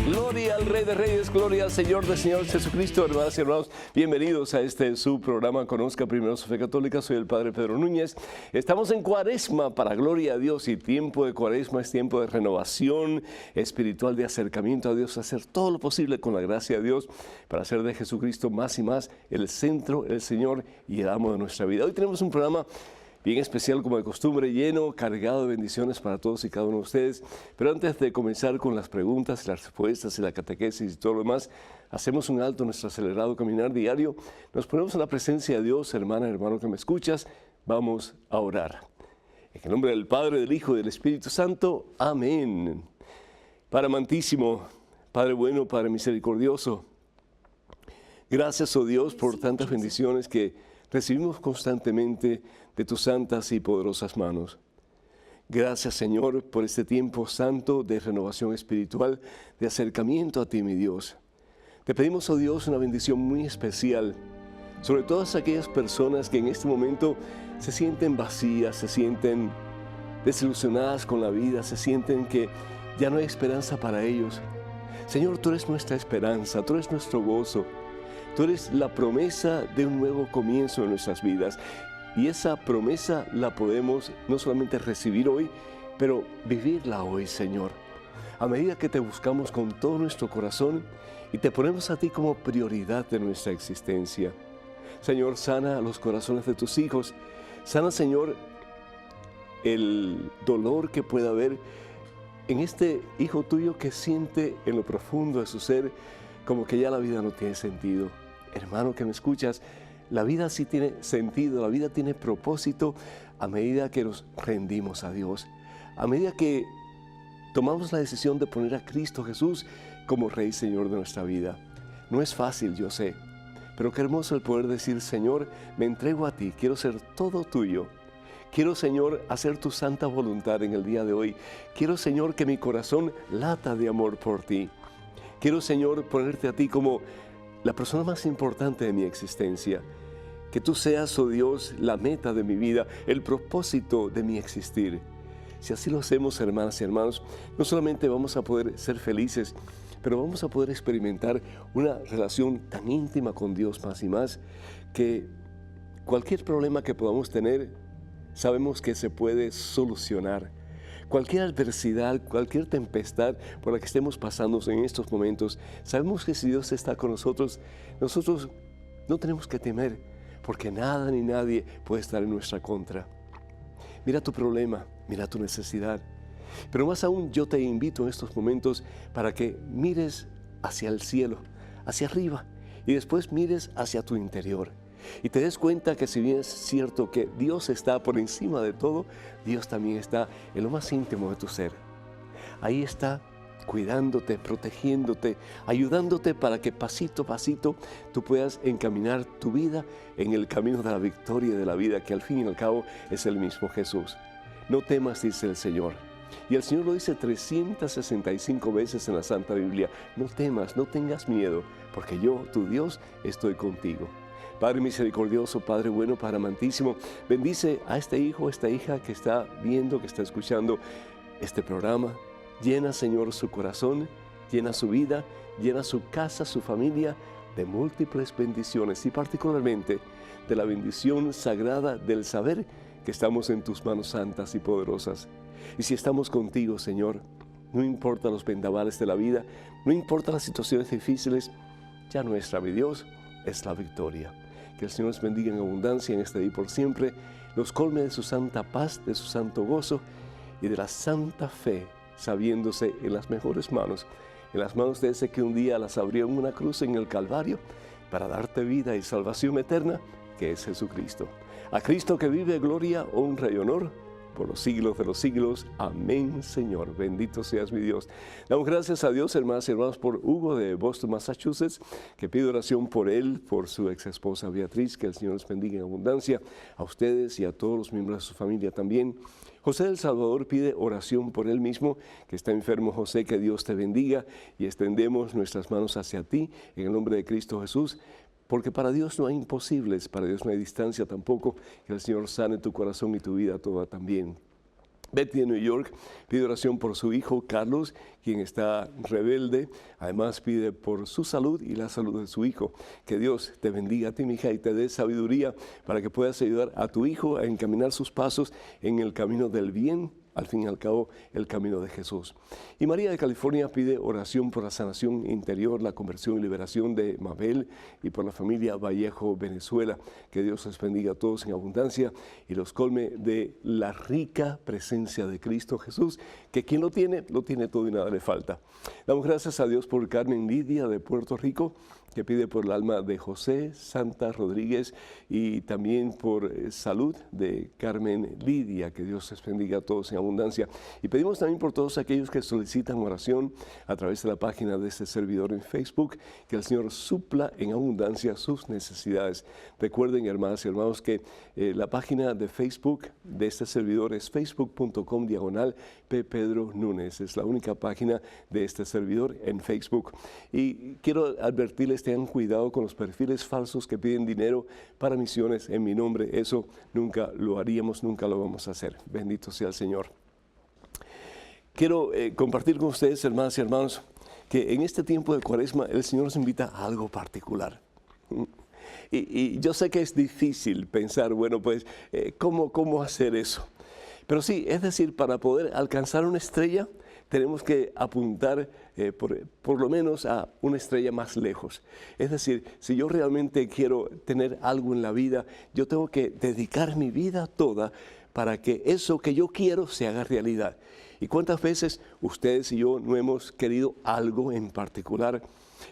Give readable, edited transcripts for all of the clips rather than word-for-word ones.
Gloria al Rey de Reyes, gloria al Señor de Señores Jesucristo. Hermanas y hermanos, bienvenidos a este su programa Conozca Primero su Fe Católica. Soy el Padre Pedro Núñez. Estamos en Cuaresma, para gloria a Dios, y tiempo de Cuaresma es tiempo de renovación espiritual, de acercamiento a Dios, hacer todo lo posible con la gracia de Dios para hacer de Jesucristo más y más el centro, el Señor y el amo de nuestra vida. Hoy tenemos un programa bien especial, como de costumbre, lleno, cargado de bendiciones para todos y cada uno de ustedes. Pero antes de comenzar con las preguntas, las respuestas y la catequesis y todo lo demás, hacemos un alto en nuestro acelerado caminar diario. Nos ponemos en la presencia de Dios, hermana, hermano que me escuchas. Vamos a orar. En el nombre del Padre, del Hijo y del Espíritu Santo. Amén. Padre amantísimo, Padre bueno, Padre misericordioso, gracias, oh Dios, por tantas bendiciones que recibimos constantemente de tus santas y poderosas manos. Gracias, Señor, por este tiempo santo de renovación espiritual, de acercamiento a ti, mi Dios. Te pedimos, oh Dios, una bendición muy especial sobre todas aquellas personas que en este momento se sienten vacías, se sienten desilusionadas con la vida, se sienten que ya no hay esperanza para ellos. Señor, tú eres nuestra esperanza, tú eres nuestro gozo. Tú eres la promesa de un nuevo comienzo en nuestras vidas. Y esa promesa la podemos no solamente recibir hoy, pero vivirla hoy, Señor. A medida que te buscamos con todo nuestro corazón y te ponemos a ti como prioridad de nuestra existencia. Señor, sana los corazones de tus hijos. Sana, Señor, el dolor que pueda haber en este hijo tuyo que siente en lo profundo de su ser como que ya la vida no tiene sentido. Hermano que me escuchas, la vida sí tiene sentido, la vida tiene propósito a medida que nos rendimos a Dios, a medida que tomamos la decisión de poner a Cristo Jesús como Rey y Señor de nuestra vida. No es fácil, yo sé, pero qué hermoso el poder decir: Señor, me entrego a ti, quiero ser todo tuyo. Quiero, Señor, hacer tu santa voluntad en el día de hoy. Quiero, Señor, que mi corazón lata de amor por ti. Quiero, Señor, ponerte a ti como la persona más importante de mi existencia. Que tú seas, oh Dios, la meta de mi vida, el propósito de mi existir. Si así lo hacemos, hermanas y hermanos, no solamente vamos a poder ser felices, pero vamos a poder experimentar una relación tan íntima con Dios más y más, que cualquier problema que podamos tener, sabemos que se puede solucionar. Cualquier adversidad, cualquier tempestad por la que estemos pasando en estos momentos, sabemos que si Dios está con nosotros, nosotros no tenemos que temer, porque nada ni nadie puede estar en nuestra contra. Mira tu problema, mira tu necesidad, pero más aún yo te invito en estos momentos para que mires hacia el cielo, hacia arriba, y después mires hacia tu interior. Y te des cuenta que si bien es cierto que Dios está por encima de todo, Dios también está en lo más íntimo de tu ser. Ahí está, cuidándote, protegiéndote, ayudándote para que pasito a pasito tú puedas encaminar tu vida en el camino de la victoria de la vida, que al fin y al cabo es el mismo Jesús. No temas, dice el Señor. Y el Señor lo dice 365 veces en la Santa Biblia. No temas, no tengas miedo, porque yo, tu Dios, estoy contigo. Padre misericordioso, Padre bueno, Padre amantísimo, bendice a este hijo, a esta hija que está viendo, que está escuchando este programa. Llena, Señor, su corazón, llena su vida, llena su casa, su familia de múltiples bendiciones y particularmente de la bendición sagrada del saber que estamos en tus manos santas y poderosas. Y si estamos contigo, Señor, no importa los vendavales de la vida, no importa las situaciones difíciles, ya nuestra, mi Dios, es la victoria. Que el Señor nos bendiga en abundancia en este día y por siempre, nos colme de su santa paz, de su santo gozo y de la santa fe, sabiéndose en las mejores manos, en las manos de ese que un día las abrió en una cruz en el Calvario para darte vida y salvación eterna, que es Jesucristo. A Cristo que vive, gloria, honra y honor por los siglos de los siglos. Amén, Señor. Bendito seas, mi Dios. Damos gracias a Dios, hermanas y hermanos, por Hugo de Boston, Massachusetts, que pido oración por él, por su ex esposa Beatriz, que el Señor les bendiga en abundancia, a ustedes y a todos los miembros de su familia también. José del Salvador pide oración por él mismo, que está enfermo. José, que Dios te bendiga, y extendemos nuestras manos hacia ti en el nombre de Cristo Jesús, porque para Dios no hay imposibles, para Dios no hay distancia tampoco. Que el Señor sane tu corazón y tu vida toda también. Betty de New York pide oración por su hijo Carlos, quien está rebelde. Además pide por su salud y la salud de su hijo. Que Dios te bendiga a ti, mi hija, y te dé sabiduría para que puedas ayudar a tu hijo a encaminar sus pasos en el camino del bien, al fin y al cabo, el camino de Jesús. Y María de California pide oración por la sanación interior, la conversión y liberación de Mabel, y por la familia Vallejo, Venezuela. Que Dios les bendiga a todos en abundancia y los colme de la rica presencia de Cristo Jesús, que quien lo tiene todo y nada le falta. Damos gracias a Dios por Carmen Lidia de Puerto Rico, que pide por el alma de José Santa Rodríguez, y también por salud de Carmen Lidia. Que Dios les bendiga a todos en abundancia. Y pedimos también por todos aquellos que solicitan oración a través de la página de este servidor en Facebook, que el Señor supla en abundancia sus necesidades. Recuerden, hermanas y hermanos, que la página de Facebook de este servidor es facebook.com/P. Pedro Núñez. Es la única página de este servidor en Facebook. Y quiero advertirles, tengan cuidado con los perfiles falsos que piden dinero para misiones en mi nombre. Eso nunca lo haríamos, nunca lo vamos a hacer. Bendito sea el Señor. Quiero compartir con ustedes, hermanas y hermanos, que en este tiempo de Cuaresma el Señor nos invita a algo particular. Y yo sé que es difícil pensar, bueno, pues, ¿cómo hacer eso? Pero sí, es decir, para poder alcanzar una estrella, tenemos que apuntar por lo menos a una estrella más lejos. Es decir, si yo realmente quiero tener algo en la vida, yo tengo que dedicar mi vida toda para que eso que yo quiero se haga realidad. ¿Y cuántas veces ustedes y yo no hemos querido algo en particular?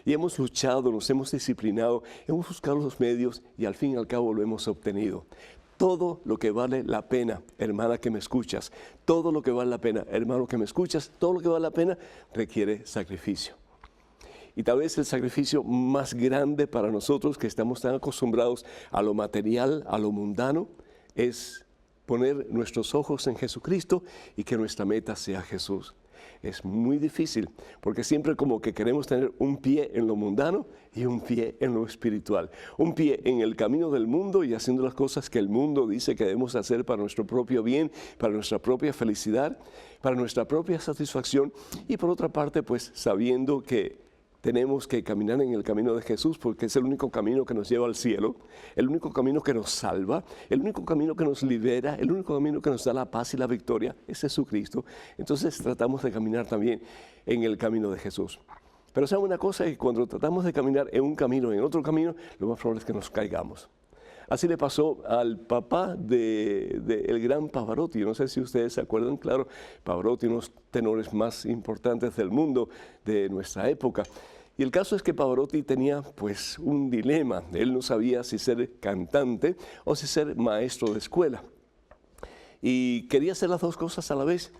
Y hemos luchado, nos hemos disciplinado, hemos buscado los medios y al fin y al cabo lo hemos obtenido. Todo lo que vale la pena, hermana que me escuchas, todo lo que vale la pena, hermano que me escuchas, todo lo que vale la pena requiere sacrificio. Y tal vez el sacrificio más grande para nosotros, que estamos tan acostumbrados a lo material, a lo mundano, es poner nuestros ojos en Jesucristo y que nuestra meta sea Jesús. Es muy difícil, porque siempre como que queremos tener un pie en lo mundano y un pie en lo espiritual. Un pie en el camino del mundo y haciendo las cosas que el mundo dice que debemos hacer para nuestro propio bien, para nuestra propia felicidad, para nuestra propia satisfacción. Y por otra parte, pues sabiendo que tenemos que caminar en el camino de Jesús, porque es el único camino que nos lleva al cielo, el único camino que nos salva, el único camino que nos libera, el único camino que nos da la paz y la victoria, es Jesucristo. Entonces tratamos de caminar también en el camino de Jesús. Pero saben una cosa, que cuando tratamos de caminar en un camino, en otro camino, lo más probable es que nos caigamos. Así le pasó al papá del gran Pavarotti. No sé si ustedes se acuerdan, claro, Pavarotti, uno de los tenores más importantes del mundo de nuestra época. Y el caso es que Pavarotti tenía pues un dilema. Él no sabía si ser cantante o si ser maestro de escuela. Y quería hacer las dos cosas a la vez.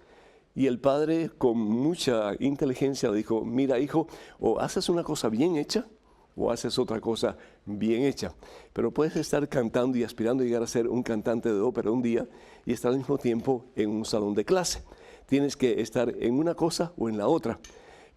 Y el padre, con mucha inteligencia, le dijo: mira, hijo, o haces una cosa bien hecha, o haces otra cosa bien hecha. Pero puedes estar cantando y aspirando a llegar a ser un cantante de ópera un día y estar al mismo tiempo en un salón de clase. Tienes que estar en una cosa o en la otra,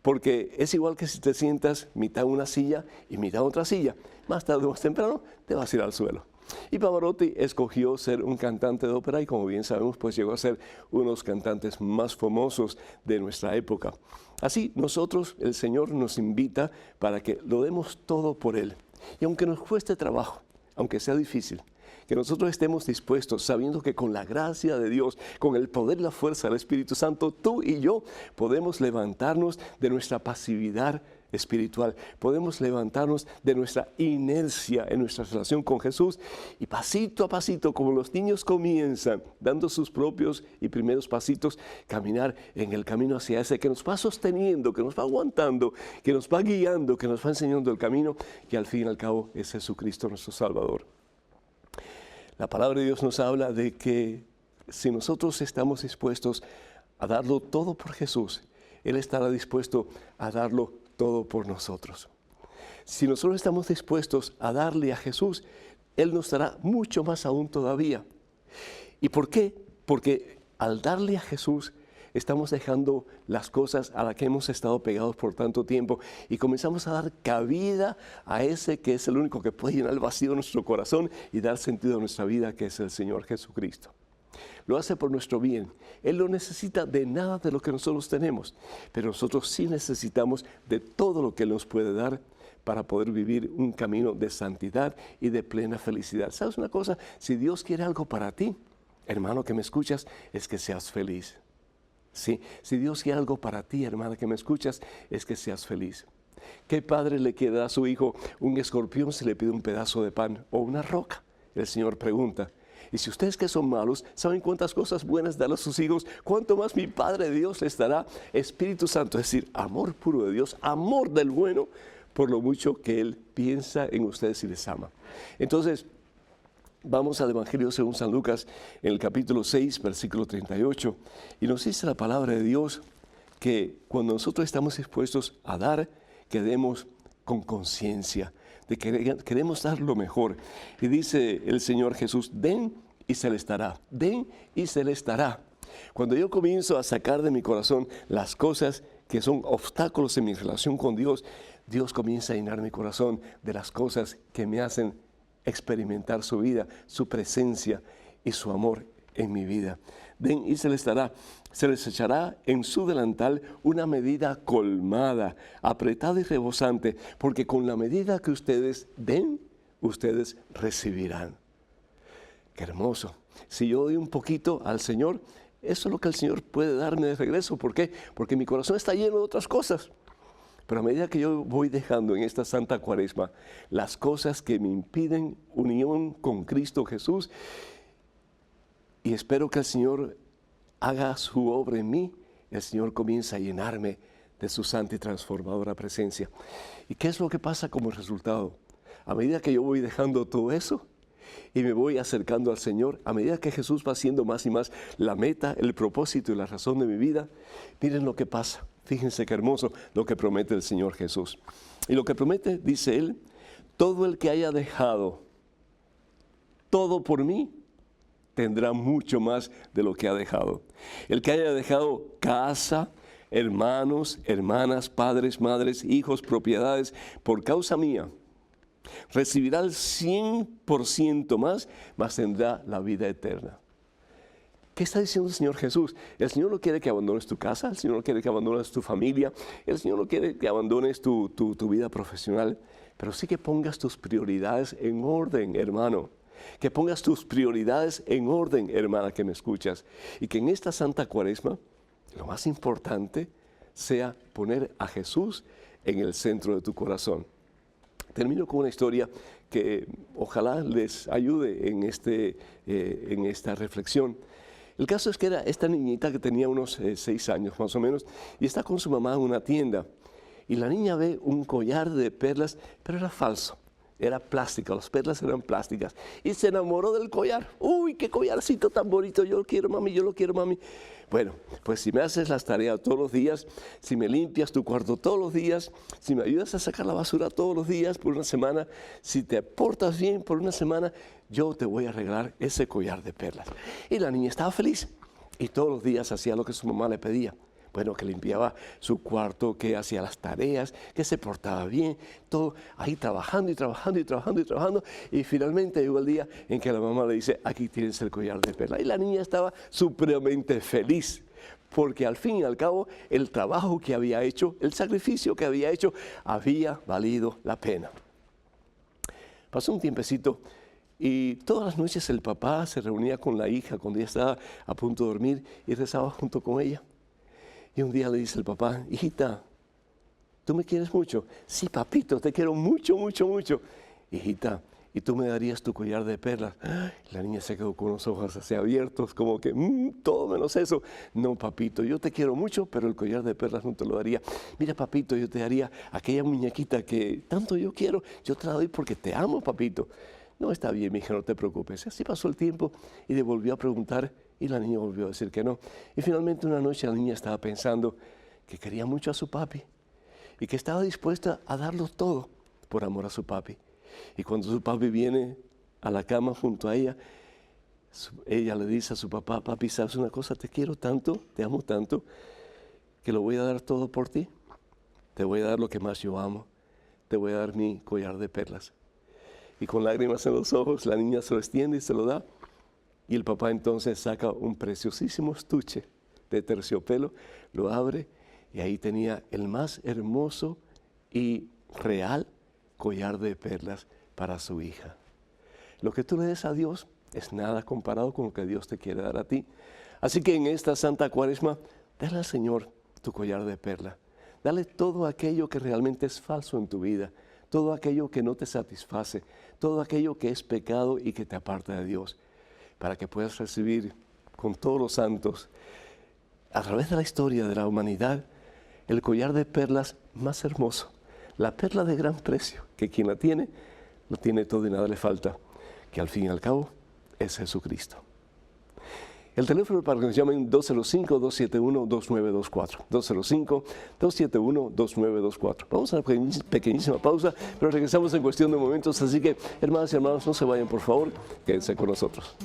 porque es igual que si te sientas mitad en una silla y mitad en otra silla. Más tarde o más temprano te vas a ir al suelo. Y Pavarotti escogió ser un cantante de ópera y, como bien sabemos, pues llegó a ser uno de los cantantes más famosos de nuestra época. Así, nosotros, el Señor nos invita para que lo demos todo por Él. Y aunque nos cueste trabajo, aunque sea difícil, que nosotros estemos dispuestos, sabiendo que con la gracia de Dios, con el poder y la fuerza del Espíritu Santo, tú y yo podemos levantarnos de nuestra pasividad espiritual. Podemos levantarnos de nuestra inercia en nuestra relación con Jesús y pasito a pasito, como los niños comienzan, dando sus propios y primeros pasitos, caminar en el camino hacia ese que nos va sosteniendo, que nos va aguantando, que nos va guiando, que nos va enseñando el camino, que al fin y al cabo es Jesucristo nuestro Salvador. La palabra de Dios nos habla de que si nosotros estamos dispuestos a darlo todo por Jesús, Él estará dispuesto a darlo todo por nosotros. Si nosotros estamos dispuestos a darle a Jesús, Él nos dará mucho más aún todavía. ¿Y por qué? Porque al darle a Jesús, estamos dejando las cosas a las que hemos estado pegados por tanto tiempo y comenzamos a dar cabida a ese que es el único que puede llenar el vacío de nuestro corazón y dar sentido a nuestra vida, que es el Señor Jesucristo. Lo hace por nuestro bien. Él no necesita de nada de lo que nosotros tenemos, pero nosotros sí necesitamos de todo lo que Él nos puede dar para poder vivir un camino de santidad y de plena felicidad. ¿Sabes una cosa? Si Dios quiere algo para ti, hermano que me escuchas, es que seas feliz. Sí, si Dios quiere algo para ti, hermana que me escuchas, es que seas feliz. ¿Qué padre le quiere dar a su hijo un escorpión si le pide un pedazo de pan o una roca? El Señor pregunta. Y si ustedes que son malos saben cuántas cosas buenas dan a sus hijos, cuánto más mi Padre Dios les dará Espíritu Santo, es decir, amor puro de Dios, amor del bueno, por lo mucho que Él piensa en ustedes y les ama. Entonces, vamos al Evangelio según San Lucas, en el capítulo 6, versículo 38, y nos dice la palabra de Dios que cuando nosotros estamos dispuestos a dar, que demos con conciencia, de que queremos dar lo mejor. Y dice el Señor Jesús, den y se les dará, den y se les dará. Cuando yo comienzo a sacar de mi corazón las cosas que son obstáculos en mi relación con Dios, Dios comienza a llenar mi corazón de las cosas que me hacen experimentar su vida, su presencia y su amor en mi vida. Den y se les dará, se les echará en su delantal una medida colmada, apretada y rebosante, porque con la medida que ustedes den, ustedes recibirán. Qué hermoso. Si yo doy un poquito al Señor, eso es lo que el Señor puede darme de regreso. ¿Por qué? Porque mi corazón está lleno de otras cosas. Pero a medida que yo voy dejando en esta Santa Cuaresma las cosas que me impiden unión con Cristo Jesús, y espero que el Señor haga su obra en mí, el Señor comienza a llenarme de su santa y transformadora presencia. ¿Y qué es lo que pasa como resultado? A medida que yo voy dejando todo eso y me voy acercando al Señor, a medida que Jesús va siendo más y más la meta, el propósito y la razón de mi vida, miren lo que pasa. Fíjense qué hermoso lo que promete el Señor Jesús. Y lo que promete, dice Él, todo el que haya dejado todo por mí, tendrá mucho más de lo que ha dejado. El que haya dejado casa, hermanos, hermanas, padres, madres, hijos, propiedades, por causa mía, recibirá el 100% más, mas tendrá la vida eterna. ¿Qué está diciendo el Señor Jesús? El Señor no quiere que abandones tu casa, el Señor no quiere que abandones tu familia, el Señor no quiere que abandones tu vida profesional, pero sí que pongas tus prioridades en orden, hermano. Que pongas tus prioridades en orden, hermana que me escuchas, y que en esta Santa Cuaresma lo más importante sea poner a Jesús en el centro de tu corazón. Termino con una historia que ojalá les ayude en esta reflexión. El caso es que era esta niñita que tenía unos 6 años más o menos y está con su mamá en una tienda y la niña ve un collar de perlas, pero era falso. Era plástica, las perlas eran plásticas. Y se enamoró del collar. ¡Uy, qué collarcito tan bonito! Yo lo quiero, mami, yo lo quiero, mami. Bueno, pues si me haces las tareas todos los días, si me limpias tu cuarto todos los días, si me ayudas a sacar la basura todos los días por una semana, si te portas bien por una semana, yo te voy a regalar ese collar de perlas. Y la niña estaba feliz. Y todos los días hacía lo que su mamá le pedía. Bueno, que limpiaba su cuarto, que hacía las tareas, que se portaba bien, todo ahí trabajando y trabajando y trabajando y trabajando. Y finalmente llegó el día en que la mamá le dice, aquí tienes el collar de perla. Y la niña estaba supremamente feliz, porque al fin y al cabo el trabajo que había hecho, el sacrificio que había hecho, había valido la pena. Pasó un tiempecito y todas las noches el papá se reunía con la hija cuando ella estaba a punto de dormir y rezaba junto con ella. Y un día le dice el papá, hijita, ¿tú me quieres mucho? Sí, papito, te quiero mucho, mucho, mucho. Hijita, ¿y tú me darías tu collar de perlas? La niña se quedó con los ojos así abiertos, como que, todo menos eso. No, papito, yo te quiero mucho, pero el collar de perlas no te lo daría. Mira, papito, yo te daría aquella muñequita que tanto yo quiero, yo te la doy porque te amo, papito. No, está bien, mi hija, no te preocupes. Así pasó el tiempo y le volvió a preguntar, Y la niña volvió a decir que no. Y finalmente una noche la niña estaba pensando que quería mucho a su papi y que estaba dispuesta a darlo todo por amor a su papi. Y cuando su papi viene a la cama junto a ella, ella le dice a su papá: papi, ¿sabes una cosa? Te quiero tanto, te amo tanto, que lo voy a dar todo por ti. Te voy a dar lo que más yo amo. Te voy a dar mi collar de perlas. Y con lágrimas en los ojos, la niña se lo extiende y se lo da. Y el papá entonces saca un preciosísimo estuche de terciopelo, lo abre y ahí tenía el más hermoso y real collar de perlas para su hija. Lo que tú le des a Dios es nada comparado con lo que Dios te quiere dar a ti. Así que en esta Santa Cuaresma, dale al Señor tu collar de perla. Dale todo aquello que realmente es falso en tu vida, todo aquello que no te satisface, todo aquello que es pecado y que te aparta de Dios, para que puedas recibir con todos los santos, a través de la historia de la humanidad, el collar de perlas más hermoso, la perla de gran precio, que quien la tiene, lo tiene todo y nada le falta, que al fin y al cabo es Jesucristo. El teléfono para que nos llamen 205-271-2924, 205-271-2924. Vamos a una pequeñísima pausa, pero regresamos en cuestión de momentos, así que hermanas y hermanos, no se vayan por favor, quédense con nosotros.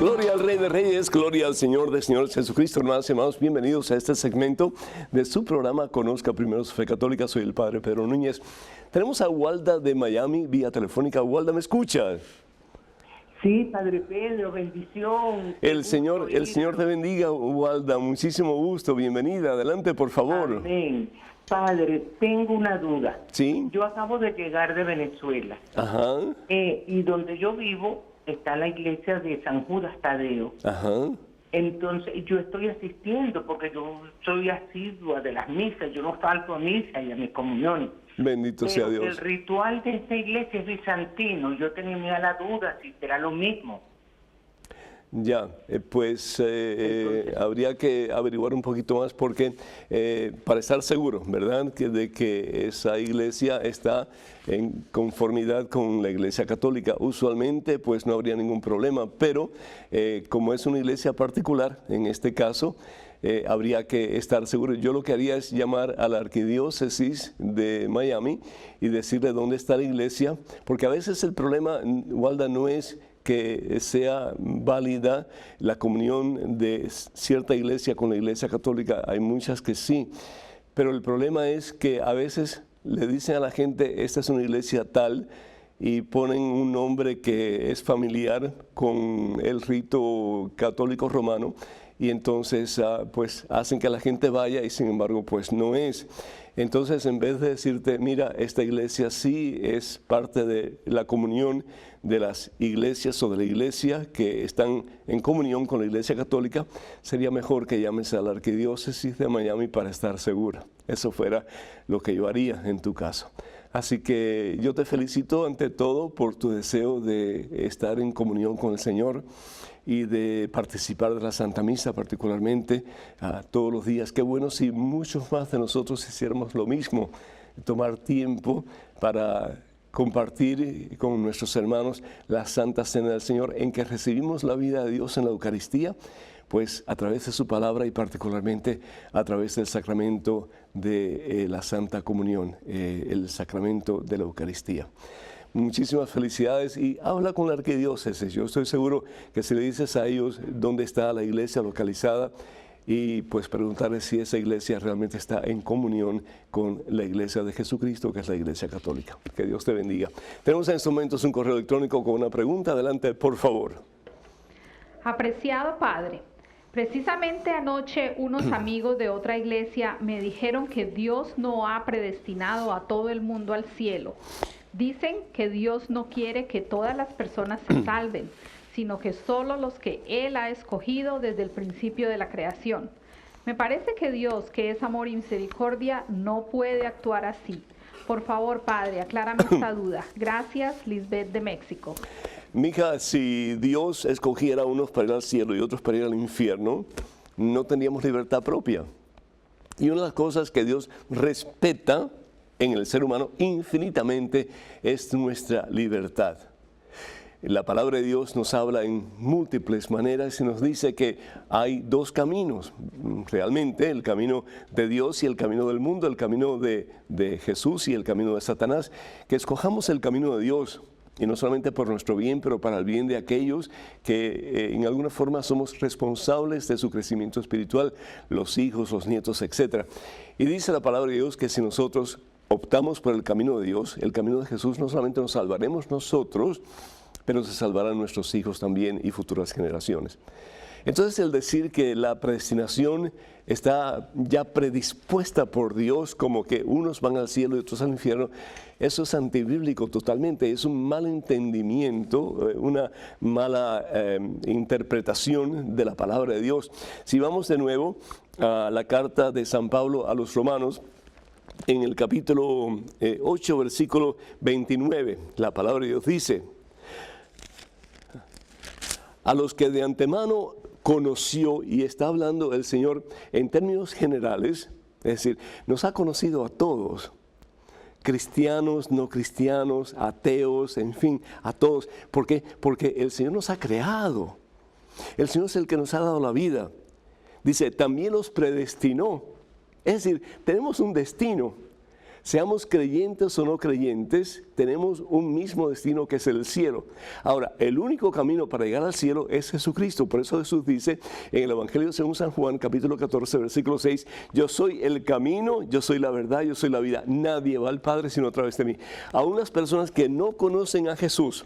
Gloria al Rey de Reyes, gloria al Señor de Señores Jesucristo. Hermanos y hermanos, bienvenidos a este segmento de su programa Conozca Primero su Fe Católica. Soy el Padre Pedro Núñez. Tenemos a Walda de Miami, vía telefónica. Walda, ¿me escucha? Sí, Padre Pedro, bendición. El Señor te bendiga, Walda. Muchísimo gusto, bienvenida. Adelante, por favor. Amén. Padre, tengo una duda. ¿Sí? Yo acabo de llegar de Venezuela. Ajá. Y donde yo vivo está la iglesia de San Judas Tadeo. Ajá. Entonces, yo estoy asistiendo porque yo soy asidua de las misas. Yo no falto a misa y a mis comuniones. Bendito sea Dios. El ritual de esta iglesia es bizantino. Yo tenía la duda si será lo mismo. Ya, habría que averiguar un poquito más porque para estar seguro, ¿verdad?, de que esa iglesia está en conformidad con la Iglesia Católica. Usualmente pues no habría ningún problema, pero como es una iglesia particular, en este caso, habría que estar seguro. Yo lo que haría es llamar a la arquidiócesis de Miami y decirle dónde está la iglesia, porque a veces el problema, Walda, no es que sea válida la comunión de cierta iglesia con la Iglesia Católica. Hay muchas que sí, pero el problema es que a veces le dicen a la gente, esta es una iglesia tal, y ponen un nombre que es familiar con el rito católico romano, y entonces pues hacen que la gente vaya y sin embargo pues no es. Entonces, en vez de decirte, mira, esta iglesia sí es parte de la comunión de las iglesias o de la iglesia que están en comunión con la Iglesia Católica, sería mejor que llames a la arquidiócesis de Miami para estar segura. Eso fuera lo que yo haría en tu caso. Así que yo te felicito ante todo por tu deseo de estar en comunión con el Señor y de participar de la Santa Misa particularmente todos los días. Qué bueno si muchos más de nosotros hiciéramos lo mismo, tomar tiempo para compartir con nuestros hermanos la Santa Cena del Señor, en que recibimos la vida de Dios en la Eucaristía, pues a través de su palabra y particularmente a través del sacramento de la Santa Comunión, el sacramento de la Eucaristía. Muchísimas felicidades y habla con la arquidiócesis. Yo estoy seguro que si le dices a ellos dónde está la iglesia localizada y pues preguntarles si esa iglesia realmente está en comunión con la iglesia de Jesucristo, que es la Iglesia Católica. Que Dios te bendiga. Tenemos en estos momentos un correo electrónico con una pregunta. Adelante, por favor. Apreciado Padre, precisamente anoche unos amigos de otra iglesia me dijeron que Dios no ha predestinado a todo el mundo al cielo, Dicen que Dios no quiere que todas las personas se salven, sino que solo los que Él ha escogido desde el principio de la creación. Me parece que Dios, que es amor y misericordia, no puede actuar así. Por favor, Padre, aclárame esta duda. Gracias, Lisbeth de México. Mija, si Dios escogiera a unos para ir al cielo y otros para ir al infierno, no tendríamos libertad propia. Y una de las cosas que Dios respeta en el ser humano infinitamente es nuestra libertad. La palabra de Dios nos habla en múltiples maneras y nos dice que hay dos caminos, realmente el camino de Dios y el camino del mundo, el camino de Jesús y el camino de Satanás, que escojamos el camino de Dios. Y no solamente por nuestro bien, pero para el bien de aquellos que en alguna forma somos responsables de su crecimiento espiritual, los hijos, los nietos, etc. Y dice la palabra de Dios que si nosotros optamos por el camino de Dios, el camino de Jesús, no solamente nos salvaremos nosotros, pero se salvarán nuestros hijos también y futuras generaciones. Entonces, el decir que la predestinación está ya predispuesta por Dios, como que unos van al cielo y otros al infierno, eso es antibíblico totalmente, es un mal entendimiento, una mala interpretación de la palabra de Dios. Si vamos de nuevo a la carta de San Pablo a los Romanos, en el capítulo 8, versículo 29, la palabra de Dios dice: a los que de antemano conoció, y está hablando el Señor en términos generales, es decir, nos ha conocido a todos, cristianos, no cristianos, ateos, en fin, a todos. ¿Por qué? Porque el Señor nos ha creado, el Señor es el que nos ha dado la vida. Dice, también los predestinó, es decir, tenemos un destino. Seamos creyentes o no creyentes, tenemos un mismo destino que es el cielo. Ahora, el único camino para llegar al cielo es Jesucristo. Por eso Jesús dice en el Evangelio según San Juan, capítulo 14, versículo 6, yo soy el camino, yo soy la verdad, yo soy la vida. Nadie va al Padre sino a través de mí. Aún las personas que no conocen a Jesús,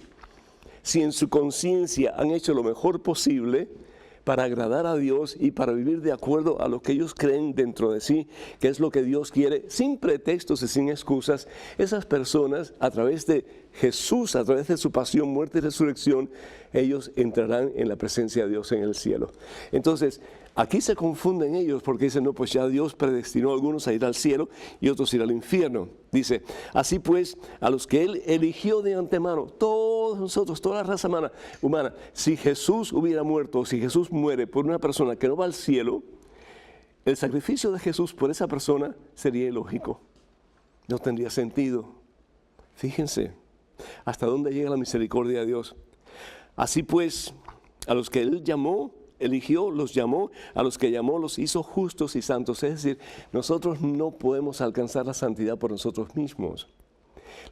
si en su conciencia han hecho lo mejor posible para agradar a Dios y para vivir de acuerdo a lo que ellos creen dentro de sí, que es lo que Dios quiere, sin pretextos y sin excusas, esas personas, a través de Jesús, a través de su pasión, muerte y resurrección, ellos entrarán en la presencia de Dios en el cielo. Entonces, aquí se confunden ellos porque dicen, no, pues ya Dios predestinó a algunos a ir al cielo y otros a ir al infierno. Dice, así pues, a los que Él eligió de antemano, todos nosotros, toda la raza humana, si Jesús hubiera muerto, si Jesús muere por una persona que no va al cielo, el sacrificio de Jesús por esa persona sería ilógico. No tendría sentido. Fíjense hasta dónde llega la misericordia de Dios. Así pues, a los que Él llamó, eligió, los llamó, a los que llamó los hizo justos y santos. Es decir, nosotros no podemos alcanzar la santidad por nosotros mismos.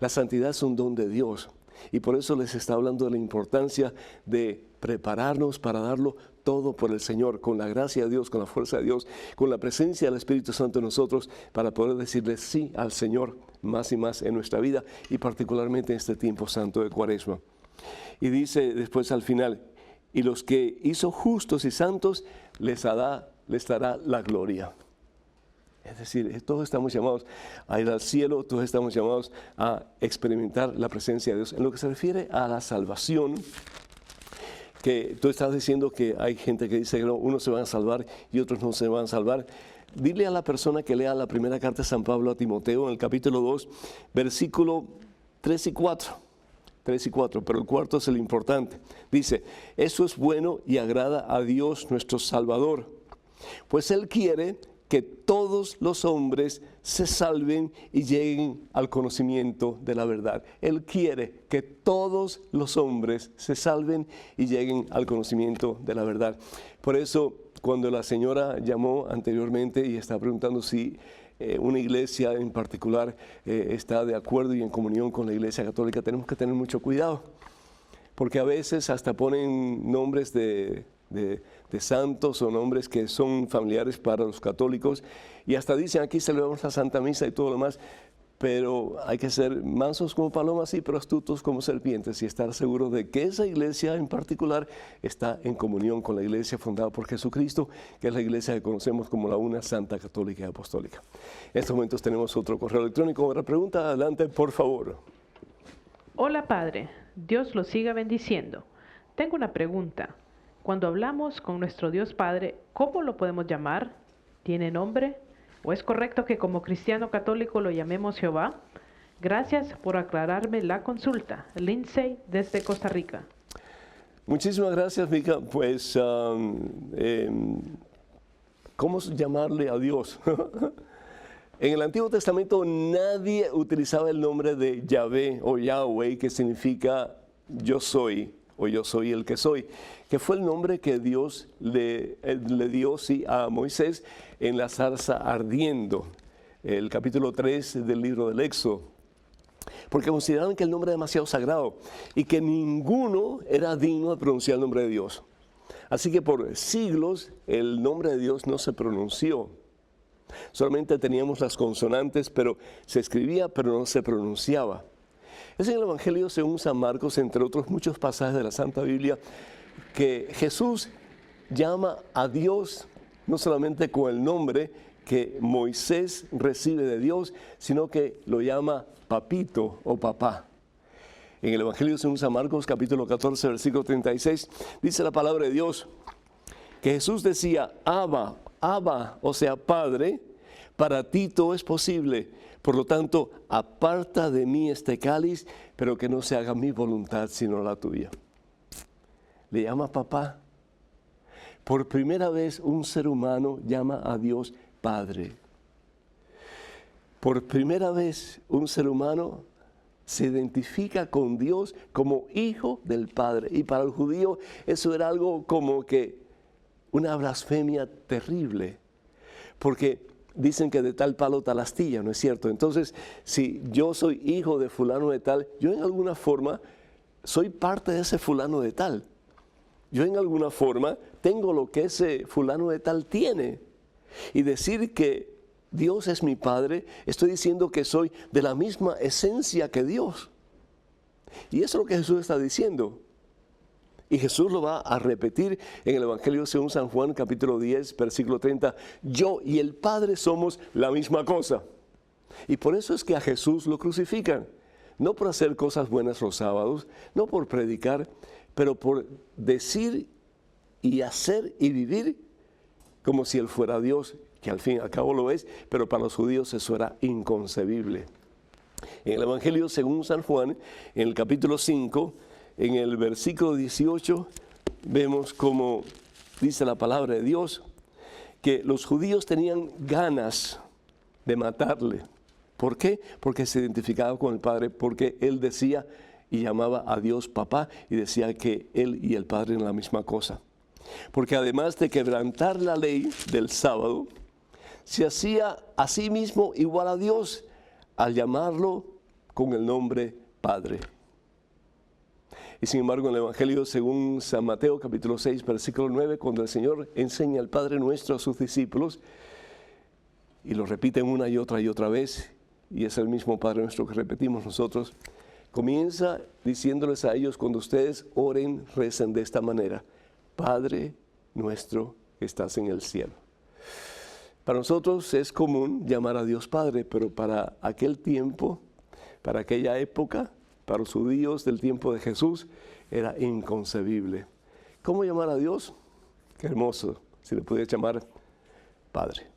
La santidad es un don de Dios y por eso les está hablando de la importancia de prepararnos para darlo todo por el Señor, con la gracia de Dios, con la fuerza de Dios, con la presencia del Espíritu Santo en nosotros, para poder decirle sí al Señor más y más en nuestra vida y particularmente en este tiempo santo de Cuaresma. Y dice después al final, y los que hizo justos y santos les dará la gloria. Es decir, todos estamos llamados a ir al cielo, todos estamos llamados a experimentar la presencia de Dios. En lo que se refiere a la salvación, que tú estás diciendo que hay gente que dice que no, unos se van a salvar y otros no se van a salvar. Dile a la persona que lea la primera carta de San Pablo a Timoteo en el capítulo 2, versículo 3 y 4. 3 y 4, pero el cuarto es el importante. Dice, eso es bueno y agrada a Dios nuestro Salvador, pues Él quiere que todos los hombres se salven y lleguen al conocimiento de la verdad. Él quiere que todos los hombres se salven y lleguen al conocimiento de la verdad. Por eso, cuando la señora llamó anteriormente y está preguntando si una iglesia en particular está de acuerdo y en comunión con la Iglesia Católica, tenemos que tener mucho cuidado, porque a veces hasta ponen nombres de santos o nombres que son familiares para los católicos y hasta dicen aquí celebramos la Santa Misa y todo lo demás, pero hay que ser mansos como palomas y pero astutos como serpientes y estar seguros de que esa iglesia en particular está en comunión con la iglesia fundada por Jesucristo, que es la iglesia que conocemos como la una Santa Católica y Apostólica. En estos momentos tenemos otro correo electrónico. Otra pregunta, adelante por favor. Hola Padre, Dios lo siga bendiciendo. Tengo una pregunta. Cuando hablamos con nuestro Dios Padre, ¿cómo lo podemos llamar? ¿Tiene nombre? ¿O es correcto que como cristiano católico lo llamemos Jehová? Gracias por aclararme la consulta. Lindsay desde Costa Rica. Muchísimas gracias, Mica. Pues, ¿cómo llamarle a Dios? En el Antiguo Testamento nadie utilizaba el nombre de Yahvé o Yahweh, que significa yo soy o yo soy el que soy, que fue el nombre que Dios le dio a Moisés en la zarza ardiendo, el capítulo 3 del libro del Éxodo, porque consideraban que el nombre era demasiado sagrado y que ninguno era digno de pronunciar el nombre de Dios. Así que por siglos el nombre de Dios no se pronunció. Solamente teníamos las consonantes, pero se escribía, pero no se pronunciaba. Es en el Evangelio según San Marcos, entre otros muchos pasajes de la Santa Biblia, que Jesús llama a Dios no solamente con el nombre que Moisés recibe de Dios, sino que lo llama papito o papá. En el Evangelio según San Marcos, capítulo 14, versículo 36, dice la palabra de Dios, que Jesús decía, Abba, Abba, o sea, Padre, para ti todo es posible. Por lo tanto, aparta de mí este cáliz, pero que no se haga mi voluntad, sino la tuya. Le llama papá. Por primera vez un ser humano llama a Dios Padre. Por primera vez un ser humano se identifica con Dios como hijo del Padre. Y para el judío eso era algo como que una blasfemia terrible, porque dicen que de tal palo tal astilla, ¿no es cierto? Entonces, si yo soy hijo de fulano de tal, yo en alguna forma soy parte de ese fulano de tal. Yo en alguna forma tengo lo que ese fulano de tal tiene. Y decir que Dios es mi Padre, estoy diciendo que soy de la misma esencia que Dios. Y eso es lo que Jesús está diciendo. Y Jesús lo va a repetir en el Evangelio según San Juan, capítulo 10, versículo 30. Yo y el Padre somos la misma cosa. Y por eso es que a Jesús lo crucifican. No por hacer cosas buenas los sábados, no por predicar, pero por decir y hacer y vivir como si Él fuera Dios, que al fin y al cabo lo es, pero para los judíos eso era inconcebible. En el Evangelio según San Juan, en el capítulo 5, en el versículo 18, vemos como dice la palabra de Dios, que los judíos tenían ganas de matarle. ¿Por qué? Porque se identificaba con el Padre, porque Él decía y llamaba a Dios papá y decía que Él y el Padre eran la misma cosa. Porque además de quebrantar la ley del sábado, se hacía a sí mismo igual a Dios al llamarlo con el nombre Padre. Y sin embargo, en el Evangelio según San Mateo, capítulo 6, versículo 9, cuando el Señor enseña al Padre Nuestro a sus discípulos, y lo repiten una y otra vez, y es el mismo Padre Nuestro que repetimos nosotros, comienza diciéndoles a ellos, cuando ustedes oren, recen de esta manera, Padre Nuestro que estás en el cielo. Para nosotros es común llamar a Dios Padre, pero para aquel tiempo, para aquella época, para los judíos del tiempo de Jesús, era inconcebible. ¿Cómo llamar a Dios? Qué hermoso, si le pudiera llamar Padre.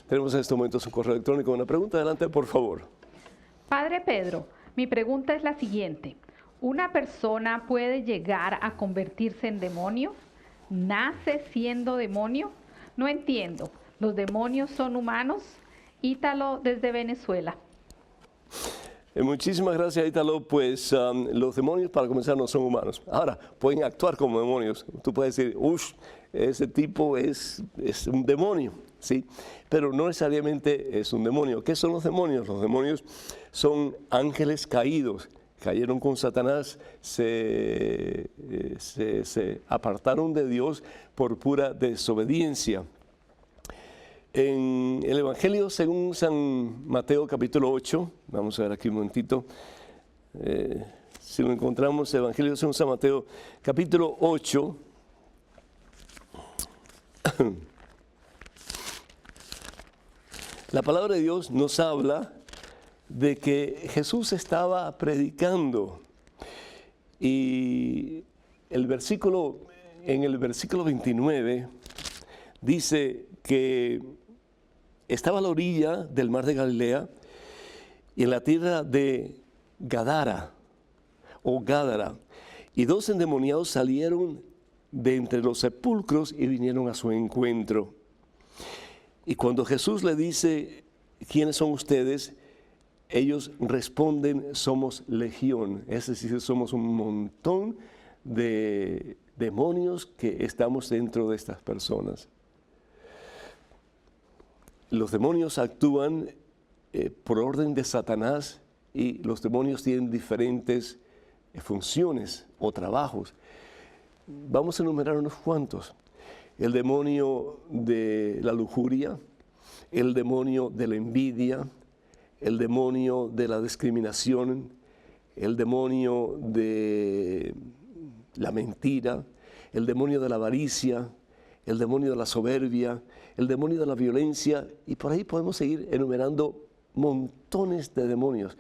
Tenemos en estos momentos un correo electrónico. Una pregunta, adelante, por favor. Padre Pedro, mi pregunta es la siguiente. ¿Una persona puede llegar a convertirse en demonio? ¿Nace siendo demonio? No entiendo. ¿Los demonios son humanos? Ítalo desde Venezuela. Muchísimas gracias, Ítalo. Pues los demonios, para comenzar, no son humanos. Ahora, pueden actuar como demonios. Tú puedes decir, ese tipo es un demonio, ¿sí? Pero no necesariamente es un demonio. ¿Qué son los demonios? Los demonios son ángeles caídos. Cayeron con Satanás, se apartaron de Dios por pura desobediencia. En el Evangelio según San Mateo capítulo 8, vamos a ver aquí un momentito, si lo encontramos, Evangelio según San Mateo capítulo 8, la palabra de Dios nos habla de que Jesús estaba predicando y en el versículo 29 dice que estaba a la orilla del mar de Galilea y en la tierra de Gadara, y 2 endemoniados salieron de entre los sepulcros y vinieron a su encuentro. Y cuando Jesús le dice, ¿quiénes son ustedes?, ellos responden, somos legión, es decir, somos un montón de demonios que estamos dentro de estas personas. Los demonios actúan por orden de Satanás y los demonios tienen diferentes funciones o trabajos. Vamos a enumerar unos cuantos. El demonio de la lujuria, el demonio de la envidia, el demonio de la discriminación, el demonio de la mentira, el demonio de la avaricia, el demonio de la soberbia, el demonio de la violencia, y por ahí podemos seguir enumerando montones de demonios.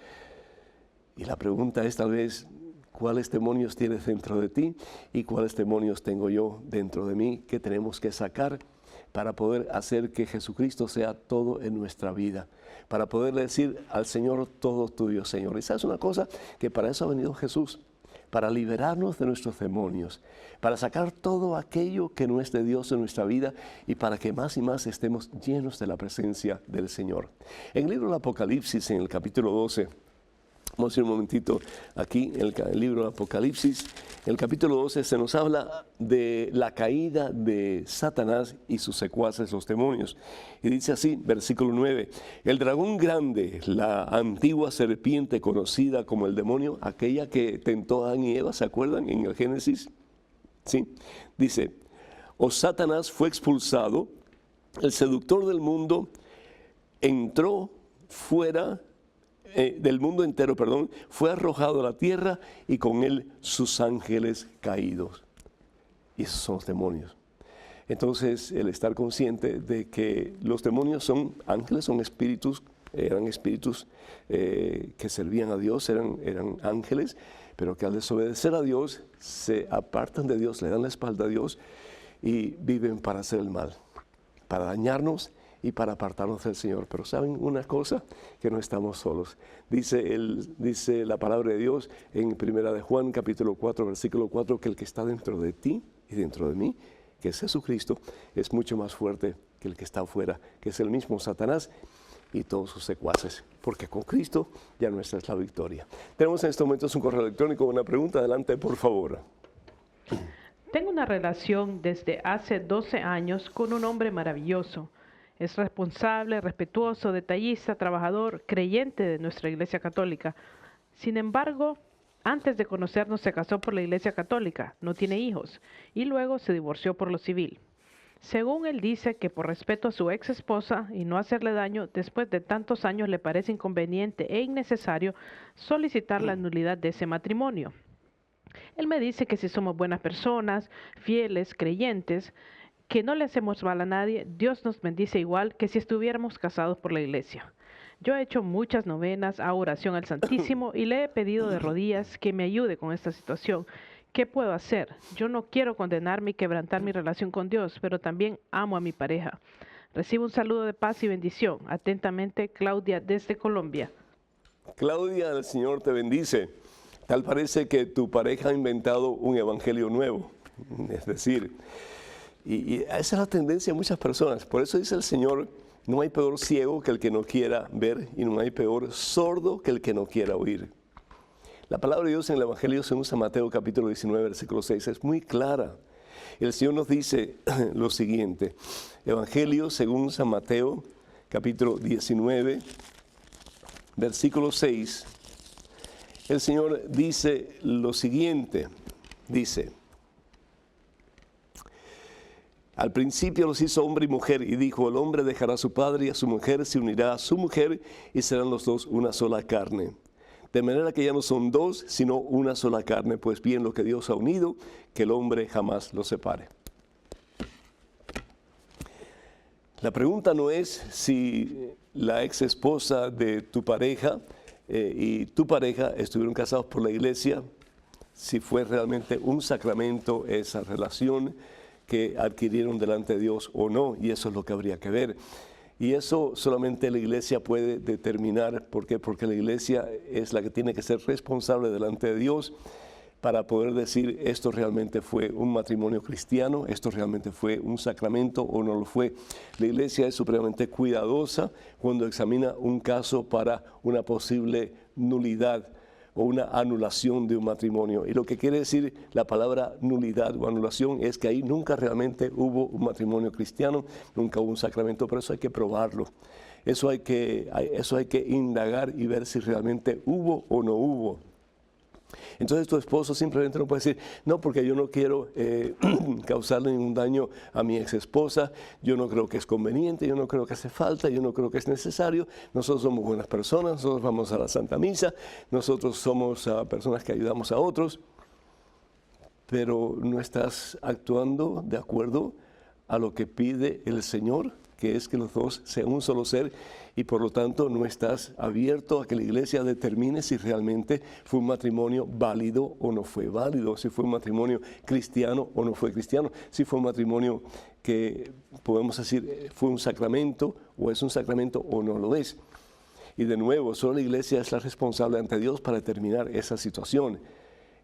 Y la pregunta es tal vez, ¿cuáles demonios tienes dentro de ti y cuáles demonios tengo yo dentro de mí que tenemos que sacar para poder hacer que Jesucristo sea todo en nuestra vida? Para poderle decir al Señor, todo tuyo, Señor. Y sabes una cosa, que para eso ha venido Jesús, para liberarnos de nuestros demonios, para sacar todo aquello que no es de Dios en nuestra vida y para que más y más estemos llenos de la presencia del Señor. En el libro del Apocalipsis, en el capítulo 12, vamos a ir un momentito aquí, en el libro del Apocalipsis, en el capítulo 12 se nos habla de la caída de Satanás y sus secuaces, los demonios. Y dice así, versículo 9, el dragón grande, la antigua serpiente conocida como el demonio, aquella que tentó a Adán y Eva, ¿se acuerdan? En el Génesis, ¿sí? Dice, Satanás fue expulsado, el seductor del mundo entró fuera del mundo entero, fue arrojado a la tierra y con él sus ángeles caídos. Y esos son los demonios. Entonces, el estar consciente de que los demonios son ángeles, son espíritus, eran espíritus que servían a Dios, eran ángeles, pero que al desobedecer a Dios, se apartan de Dios, le dan la espalda a Dios y viven para hacer el mal, para dañarnos y para apartarnos del Señor. Pero ¿saben una cosa? Que no estamos solos. Dice la palabra de Dios en 1 de Juan, capítulo 4, versículo 4, que el que está dentro de ti y dentro de mí, que es Jesucristo, es mucho más fuerte que el que está afuera, que es el mismo Satanás y todos sus secuaces, porque con Cristo ya nuestra es la victoria. Tenemos en estos momentos un correo electrónico, una pregunta, adelante por favor. Tengo una relación desde hace 12 años con un hombre maravilloso. Es responsable, respetuoso, detallista, trabajador, creyente de nuestra Iglesia Católica. Sin embargo, antes de conocernos se casó por la Iglesia Católica, no tiene hijos, y luego se divorció por lo civil. Según él dice que por respeto a su ex esposa y no hacerle daño, después de tantos años le parece inconveniente e innecesario solicitar la nulidad de ese matrimonio. Él me dice que si somos buenas personas, fieles, creyentes, que no le hacemos mal a nadie, Dios nos bendice igual que si estuviéramos casados por la iglesia. Yo he hecho muchas novenas a oración al Santísimo y le he pedido de rodillas que me ayude con esta situación. ¿Qué puedo hacer? Yo no quiero condenarme y quebrantar mi relación con Dios, pero también amo a mi pareja. Recibo un saludo de paz y bendición. Atentamente, Claudia, desde Colombia. Claudia, el Señor te bendice. Tal parece que tu pareja ha inventado un evangelio nuevo. Es decir, y esa es la tendencia de muchas personas. Por eso dice el Señor, no hay peor ciego que el que no quiera ver y no hay peor sordo que el que no quiera oír. La palabra de Dios en el Evangelio según San Mateo capítulo 19, versículo 6 es muy clara. El Señor nos dice lo siguiente, Evangelio según San Mateo capítulo 19, versículo 6, el Señor dice lo siguiente, dice, al principio los hizo hombre y mujer y dijo, el hombre dejará a su padre y a su mujer, se unirá a su mujer y serán los dos una sola carne. De manera que ya no son dos, sino una sola carne, pues bien lo que Dios ha unido, que el hombre jamás lo separe. La pregunta no es si la ex esposa de tu pareja y tu pareja estuvieron casados por la iglesia, si fue realmente un sacramento esa relación que adquirieron delante de Dios o no, y eso es lo que habría que ver. Y eso solamente la iglesia puede determinar. ¿Por qué? Porque la iglesia es la que tiene que ser responsable delante de Dios para poder decir esto realmente fue un matrimonio cristiano, esto realmente fue un sacramento o no lo fue. La iglesia es supremamente cuidadosa cuando examina un caso para una posible nulidad o una anulación de un matrimonio. Y lo que quiere decir la palabra nulidad o anulación es que ahí nunca realmente hubo un matrimonio cristiano, nunca hubo un sacramento, pero eso hay que probarlo. Eso hay que indagar y ver si realmente hubo o no hubo. Entonces tu esposo simplemente no puede decir, no, porque yo no quiero causarle ningún daño a mi ex esposa, yo no creo que es conveniente, yo no creo que hace falta, yo no creo que es necesario, nosotros somos buenas personas, nosotros vamos a la Santa Misa, nosotros somos personas que ayudamos a otros, pero no estás actuando de acuerdo a lo que pide el Señor, que es que los dos sean un solo ser, y por lo tanto no estás abierto a que la iglesia determine si realmente fue un matrimonio válido o no fue válido, si fue un matrimonio cristiano o no fue cristiano, si fue un matrimonio que podemos decir fue un sacramento o es un sacramento o no lo es. Y de nuevo, solo la iglesia es la responsable ante Dios para determinar esa situación.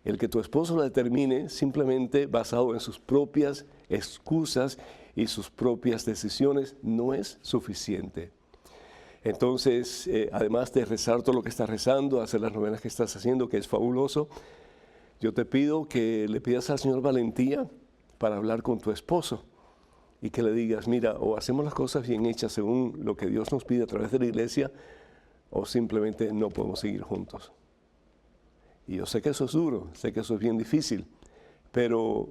El que tu esposo la determine simplemente basado en sus propias excusas y sus propias decisiones no es suficiente. Entonces, además de rezar todo lo que estás rezando, hacer las novenas que estás haciendo, que es fabuloso, yo te pido que le pidas al Señor valentía para hablar con tu esposo y que le digas, mira, o hacemos las cosas bien hechas según lo que Dios nos pide a través de la iglesia, o simplemente no podemos seguir juntos. Y yo sé que eso es duro, sé que eso es bien difícil, pero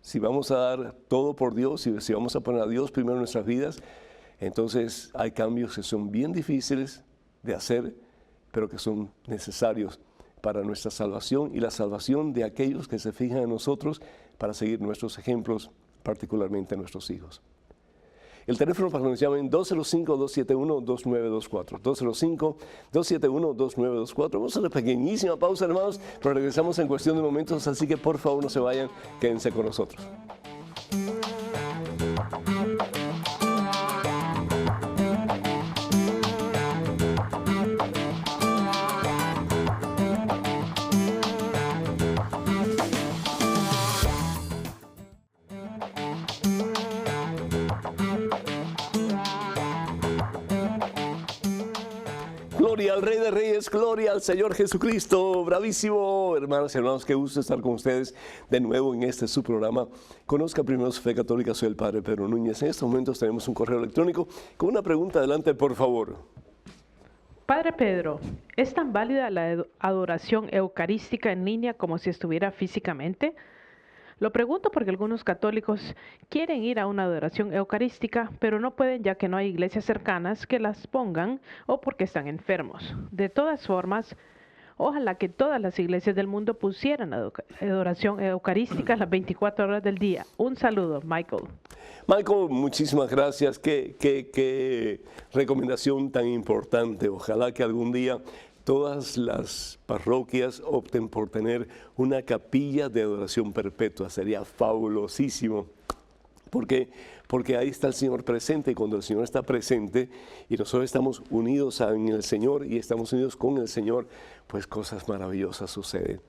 si vamos a dar todo por Dios, si vamos a poner a Dios primero en nuestras vidas, entonces hay cambios que son bien difíciles de hacer, pero que son necesarios para nuestra salvación y la salvación de aquellos que se fijan en nosotros para seguir nuestros ejemplos, particularmente nuestros hijos. El teléfono para que nos llamen 205-271-2924. 205-271-2924. Vamos a una pequeñísima pausa, hermanos, pero regresamos en cuestión de momentos, así que por favor no se vayan, quédense con nosotros. Gloria al Rey de Reyes, gloria al Señor Jesucristo, bravísimo. Hermanas y hermanos, qué gusto estar con ustedes de nuevo en este su programa. Conozca primero su fe católica, soy el Padre Pedro Núñez. En estos momentos tenemos un correo electrónico con una pregunta. Adelante, por favor. Padre Pedro, ¿es tan válida la adoración eucarística en línea como si estuviera físicamente? Lo pregunto porque algunos católicos quieren ir a una adoración eucarística, pero no pueden ya que no hay iglesias cercanas que las pongan o porque están enfermos. De todas formas, ojalá que todas las iglesias del mundo pusieran adoración eucarística las 24 horas del día. Un saludo, Michael. Michael, muchísimas gracias. Qué recomendación tan importante. Ojalá que algún día todas las parroquias opten por tener una capilla de adoración perpetua. Sería fabulosísimo. ¿Por qué? Porque ahí está el Señor presente, y cuando el Señor está presente y nosotros estamos unidos en el Señor y estamos unidos con el Señor, pues cosas maravillosas suceden.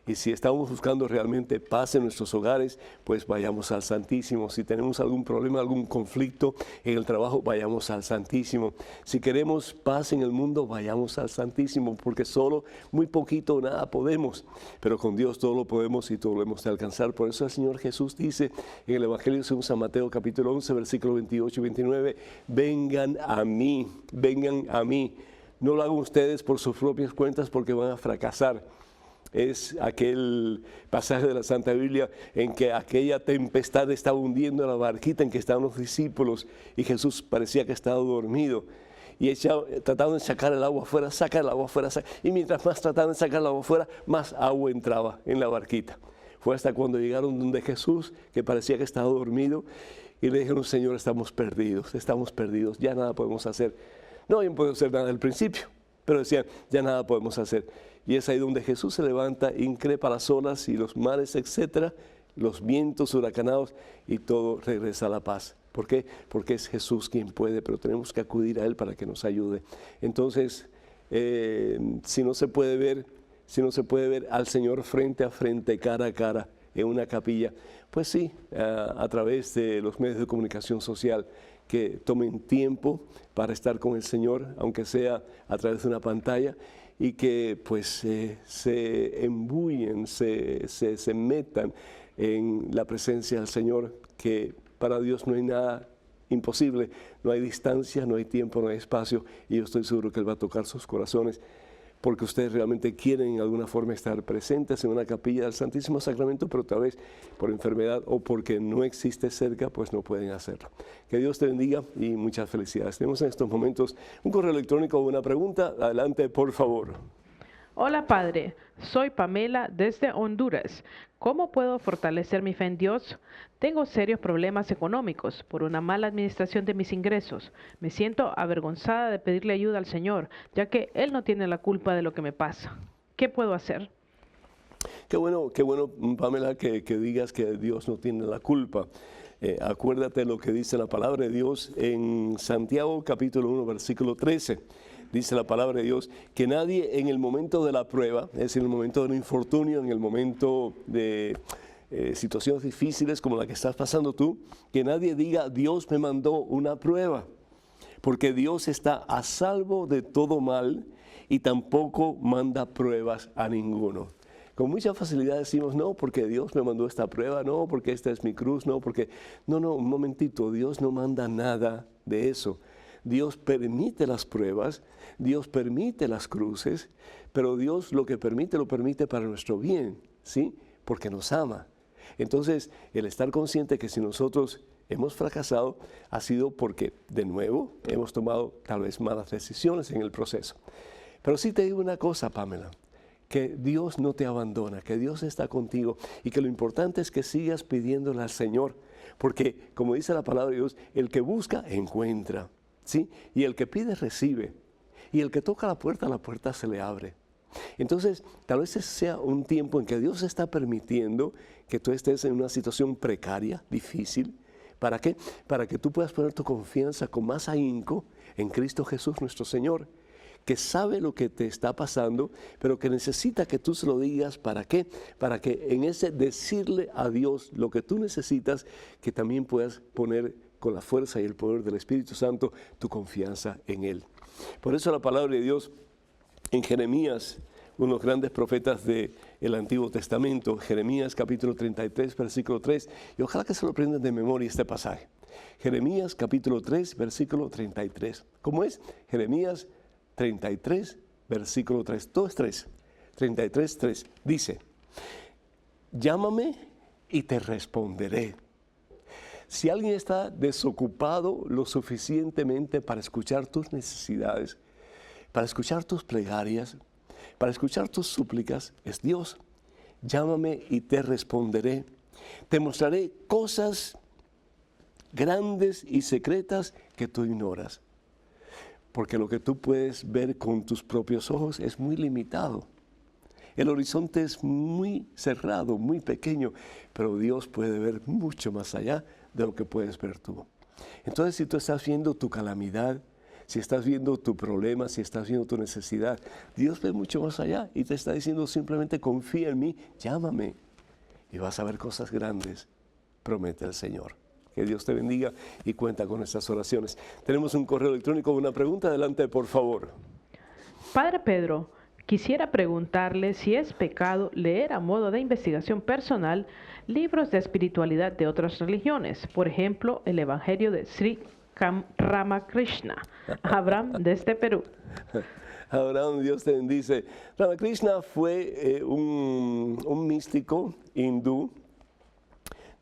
Y si estamos buscando realmente paz en nuestros hogares, pues vayamos al Santísimo. Si tenemos algún problema, algún conflicto en el trabajo, vayamos al Santísimo. Si queremos paz en el mundo, vayamos al Santísimo, porque solo muy poquito o nada podemos. Pero con Dios todo lo podemos y todo lo hemos de alcanzar. Por eso el Señor Jesús dice en el Evangelio según San Mateo capítulo 11, versículo 28 y 29, vengan a mí, vengan a mí. No lo hagan ustedes por sus propias cuentas porque van a fracasar. Es aquel pasaje de la Santa Biblia en que aquella tempestad estaba hundiendo la barquita en que estaban los discípulos y Jesús parecía que estaba dormido. Y trataban de sacar el agua afuera, sacar el agua afuera, y mientras más trataban de sacar el agua afuera, más agua entraba en la barquita. Fue hasta cuando llegaron donde Jesús, que parecía que estaba dormido, y le dijeron, Señor, estamos perdidos, ya nada podemos hacer. No habían podido hacer nada al principio. Pero decían, ya nada podemos hacer. Y es ahí donde Jesús se levanta, increpa las olas y los mares, etcétera, los vientos huracanados, y todo regresa a la paz. ¿Por qué? Porque es Jesús quien puede, pero tenemos que acudir a Él para que nos ayude. Entonces, si no se puede ver al Señor frente a frente, cara a cara, en una capilla, pues sí, a través de los medios de comunicación social, que tomen tiempo para estar con el Señor, aunque sea a través de una pantalla, y que pues se embullen, se metan en la presencia del Señor, que para Dios no hay nada imposible, no hay distancia, no hay tiempo, no hay espacio, y yo estoy seguro que Él va a tocar sus corazones, porque ustedes realmente quieren en alguna forma estar presentes en una capilla del Santísimo Sacramento, pero tal vez por enfermedad o porque no existe cerca, pues no pueden hacerlo. Que Dios te bendiga y muchas felicidades. Tenemos en estos momentos un correo electrónico o una pregunta. Adelante, por favor. Hola Padre, soy Pamela desde Honduras. ¿Cómo puedo fortalecer mi fe en Dios? Tengo serios problemas económicos por una mala administración de mis ingresos. Me siento avergonzada de pedirle ayuda al Señor, ya que Él no tiene la culpa de lo que me pasa. ¿Qué puedo hacer? Qué bueno, Pamela, que digas que Dios no tiene la culpa. Acuérdate lo que dice la palabra de Dios en Santiago capítulo 1, versículo 13. Dice la palabra de Dios que nadie en el momento de la prueba, es decir, en el momento del infortunio, en el momento de situaciones difíciles como la que estás pasando tú, que nadie diga, Dios me mandó una prueba, porque Dios está a salvo de todo mal y tampoco manda pruebas a ninguno. Con mucha facilidad decimos, no, porque Dios me mandó esta prueba, no, porque esta es mi cruz, no, porque... No, un momentito, Dios no manda nada de eso. Dios permite las pruebas, Dios permite las cruces, pero Dios lo que permite, lo permite para nuestro bien, ¿sí? Porque nos ama. Entonces, el estar consciente que si nosotros hemos fracasado, ha sido porque, de nuevo, hemos tomado tal vez malas decisiones en el proceso. Pero sí te digo una cosa, Pamela, que Dios no te abandona, que Dios está contigo y que lo importante es que sigas pidiéndole al Señor, porque, como dice la palabra de Dios, el que busca, encuentra. ¿Sí? Y el que pide, recibe. Y el que toca la puerta se le abre. Entonces, tal vez ese sea un tiempo en que Dios está permitiendo que tú estés en una situación precaria, difícil. ¿Para qué? Para que tú puedas poner tu confianza con más ahínco en Cristo Jesús, nuestro Señor, que sabe lo que te está pasando, pero que necesita que tú se lo digas. ¿Para qué? Para que en ese decirle a Dios lo que tú necesitas, que también puedas poner con la fuerza y el poder del Espíritu Santo tu confianza en Él. Por eso la palabra de Dios en Jeremías, uno de los grandes profetas del Antiguo Testamento, Jeremías capítulo 33, versículo 3, y ojalá que se lo aprendan de memoria este pasaje. Jeremías capítulo 3, versículo 33. ¿Cómo es? Jeremías 33, versículo 3. Todo es 3. 33, 3. Dice, llámame y te responderé. Si alguien está desocupado lo suficientemente para escuchar tus necesidades, para escuchar tus plegarias, para escuchar tus súplicas, es Dios. Llámame y te responderé. Te mostraré cosas grandes y secretas que tú ignoras. Porque lo que tú puedes ver con tus propios ojos es muy limitado. El horizonte es muy cerrado, muy pequeño, pero Dios puede ver mucho más allá de lo que puedes ver tú. Entonces, si tú estás viendo tu calamidad, si estás viendo tu problema, si estás viendo tu necesidad, Dios ve mucho más allá y te está diciendo simplemente confía en mí, llámame y vas a ver cosas grandes, promete el Señor. Que Dios te bendiga y cuenta con estas oraciones. Tenemos un correo electrónico, una pregunta, adelante por favor. Padre Pedro, quisiera preguntarle si es pecado leer a modo de investigación personal libros de espiritualidad de otras religiones, por ejemplo, el Evangelio de Sri Ramakrishna, Abraham desde Perú. Abraham, Dios te bendice. Ramakrishna fue un místico hindú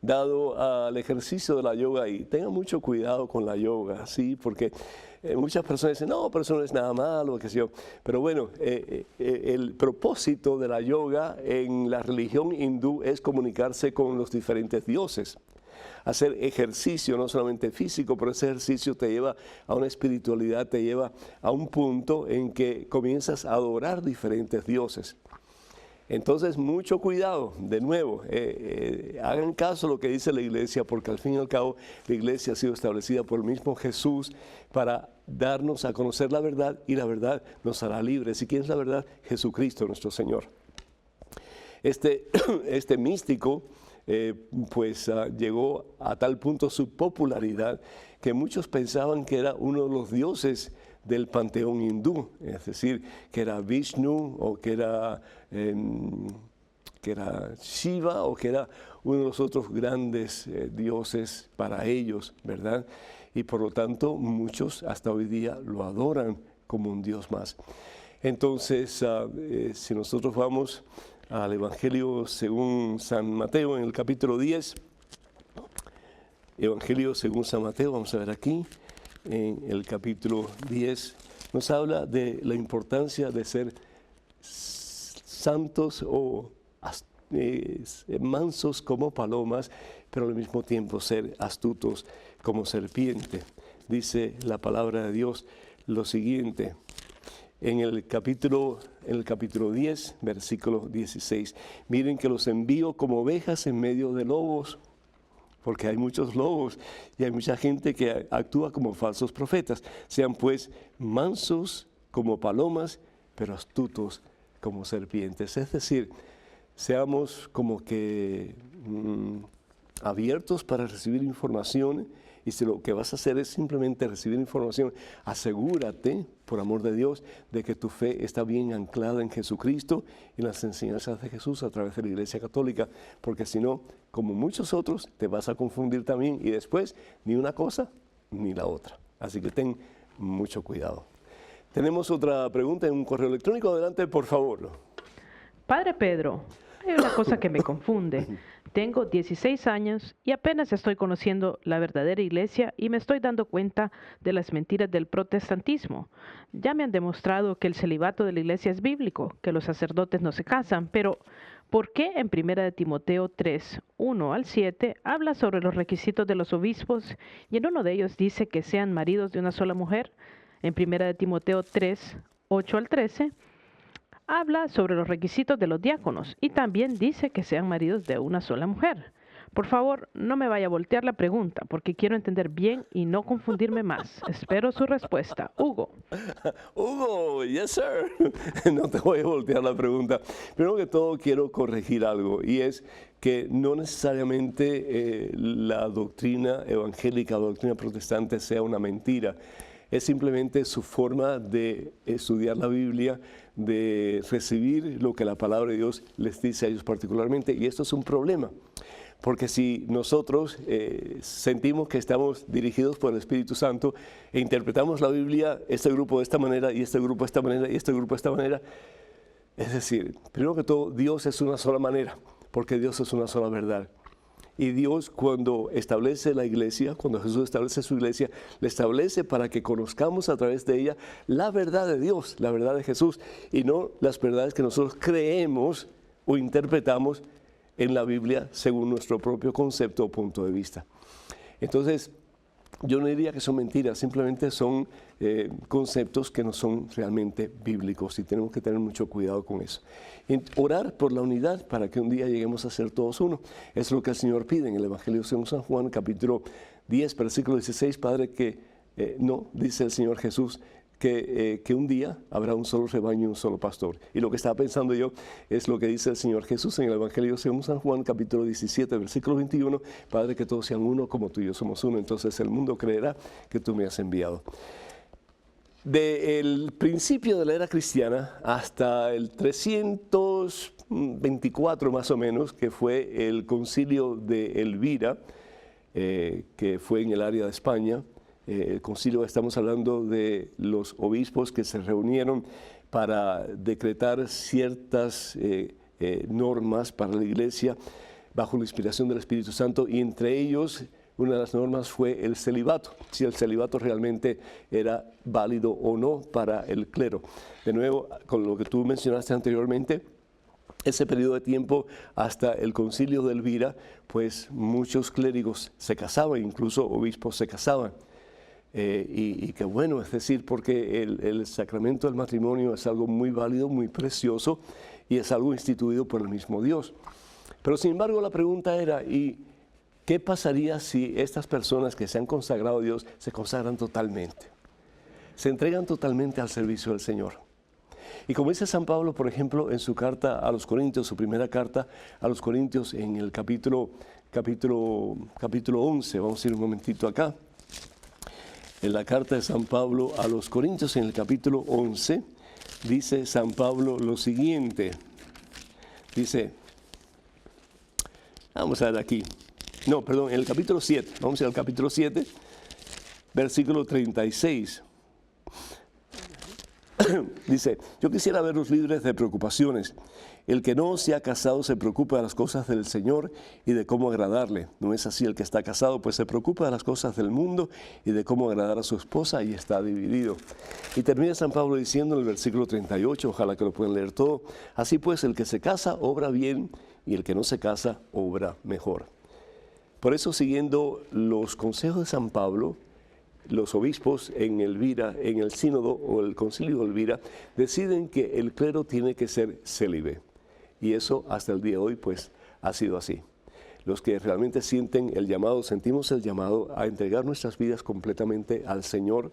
dado al ejercicio de la yoga, y tenga mucho cuidado con la yoga, ¿sí? Porque muchas personas dicen, no, pero eso no es nada malo, qué sé yo. Pero bueno, el propósito de la yoga en la religión hindú es comunicarse con los diferentes dioses. hacer ejercicio, no solamente físico, pero ese ejercicio te lleva a una espiritualidad, te lleva a un punto en que comienzas a adorar diferentes dioses. Entonces, mucho cuidado, de nuevo, hagan caso a lo que dice la iglesia, porque al fin y al cabo la iglesia ha sido establecida por el mismo Jesús para darnos a conocer la verdad, y la verdad nos hará libres. ¿Y quién es la verdad? Jesucristo, nuestro Señor. Este místico llegó a tal punto su popularidad que muchos pensaban que era uno de los dioses del panteón hindú, es decir, que era Vishnu o que era Shiva o que era uno de los otros grandes dioses para ellos, ¿verdad? Y por lo tanto muchos hasta hoy día lo adoran como un dios más. Entonces, si nosotros vamos al Evangelio según San Mateo en el capítulo 10, Evangelio según San Mateo, vamos a ver aquí, en el capítulo 10, nos habla de la importancia de ser santos o mansos como palomas, pero al mismo tiempo ser astutos como serpiente. Dice la palabra de Dios lo siguiente, en el capítulo 10, versículo 16. Miren que los envío como ovejas en medio de lobos, porque hay muchos lobos y hay mucha gente que actúa como falsos profetas. Sean pues mansos como palomas, pero astutos como serpientes. Es decir, seamos como que abiertos para recibir información, y si lo que vas a hacer es simplemente recibir información, asegúrate, por amor de Dios, de que tu fe está bien anclada en Jesucristo y en las enseñanzas de Jesús a través de la Iglesia Católica, porque si no, como muchos otros, te vas a confundir también y después ni una cosa ni la otra. Así que ten mucho cuidado. Tenemos otra pregunta en un correo electrónico. Adelante, por favor. Padre Pedro, hay una cosa que me confunde. Tengo 16 años y apenas estoy conociendo la verdadera iglesia y me estoy dando cuenta de las mentiras del protestantismo. Ya me han demostrado que el celibato de la iglesia es bíblico, que los sacerdotes no se casan, pero ¿por qué en 1 Timoteo 3, 1 al 7 habla sobre los requisitos de los obispos y en uno de ellos dice que sean maridos de una sola mujer? En 1 Timoteo 3, 8 al 13 habla sobre los requisitos de los diáconos y también dice que sean maridos de una sola mujer. Por favor, no me vaya a voltear la pregunta porque quiero entender bien y no confundirme más. Espero su respuesta. Hugo. Hugo, yes sir. No te voy a voltear la pregunta. Primero que todo quiero corregir algo, y es que no necesariamente la doctrina evangélica o doctrina protestante sea una mentira. Es simplemente su forma de estudiar la Biblia, de recibir lo que la palabra de Dios les dice a ellos particularmente, y esto es un problema, porque si nosotros sentimos que estamos dirigidos por el Espíritu Santo e interpretamos la Biblia, este grupo de esta manera, y este grupo de esta manera, y este grupo de esta manera, es decir, primero que todo, Dios es una sola manera, porque Dios es una sola verdad. Y Dios, cuando establece la iglesia, cuando Jesús establece su iglesia, la establece para que conozcamos a través de ella la verdad de Dios, la verdad de Jesús, y no las verdades que nosotros creemos o interpretamos en la Biblia según nuestro propio concepto o punto de vista. Entonces, yo no diría que son mentiras, simplemente son conceptos que no son realmente bíblicos, y tenemos que tener mucho cuidado con eso. Orar por la unidad para que un día lleguemos a ser todos uno. Es lo que el Señor pide en el Evangelio según San Juan, capítulo 10, versículo 16, Padre, que no, dice el Señor Jesús, que un día habrá un solo rebaño y un solo pastor. Y lo que estaba pensando yo es lo que dice el Señor Jesús en el Evangelio según San Juan, capítulo 17, versículo 21, Padre, que todos sean uno como tú y yo somos uno, entonces el mundo creerá que tú me has enviado. Del principio de la era cristiana hasta el 324 más o menos, que fue el concilio de Elvira, que fue en el área de España. El concilio, estamos hablando de los obispos que se reunieron para decretar ciertas normas para la iglesia bajo la inspiración del Espíritu Santo, y entre ellos una de las normas fue el celibato, si el celibato realmente era válido o no para el clero. De nuevo, con lo que tú mencionaste anteriormente, ese periodo de tiempo hasta el concilio de Elvira, pues muchos clérigos se casaban, incluso obispos se casaban. Y qué bueno, es decir, porque el sacramento del matrimonio es algo muy válido, muy precioso, y es algo instituido por el mismo Dios. Pero sin embargo la pregunta era, ¿y qué pasaría si estas personas que se han consagrado a Dios se consagran totalmente? Se entregan totalmente al servicio del Señor. Y como dice San Pablo, por ejemplo, en su carta a los Corintios, su primera carta a los Corintios, en el capítulo 11, vamos a ir un momentito acá. En la carta de San Pablo a los Corintios, en el capítulo 11, dice San Pablo lo siguiente. Dice, vamos a ver aquí. No, perdón, en el capítulo 7, vamos a ir al capítulo 7, versículo 36. Dice, yo quisiera verlos libres de preocupaciones. El que no se ha casado se preocupa de las cosas del Señor y de cómo agradarle. No es así el que está casado, pues se preocupa de las cosas del mundo y de cómo agradar a su esposa y está dividido. Y termina San Pablo diciendo en el versículo 38, ojalá que lo puedan leer todo, así pues el que se casa obra bien y el que no se casa obra mejor. Por eso, siguiendo los consejos de San Pablo, los obispos en Elvira, en el sínodo o el concilio de Elvira, deciden que el clero tiene que ser célibe. Y eso hasta el día de hoy pues ha sido así. Los que realmente sienten el llamado, sentimos el llamado a entregar nuestras vidas completamente al Señor.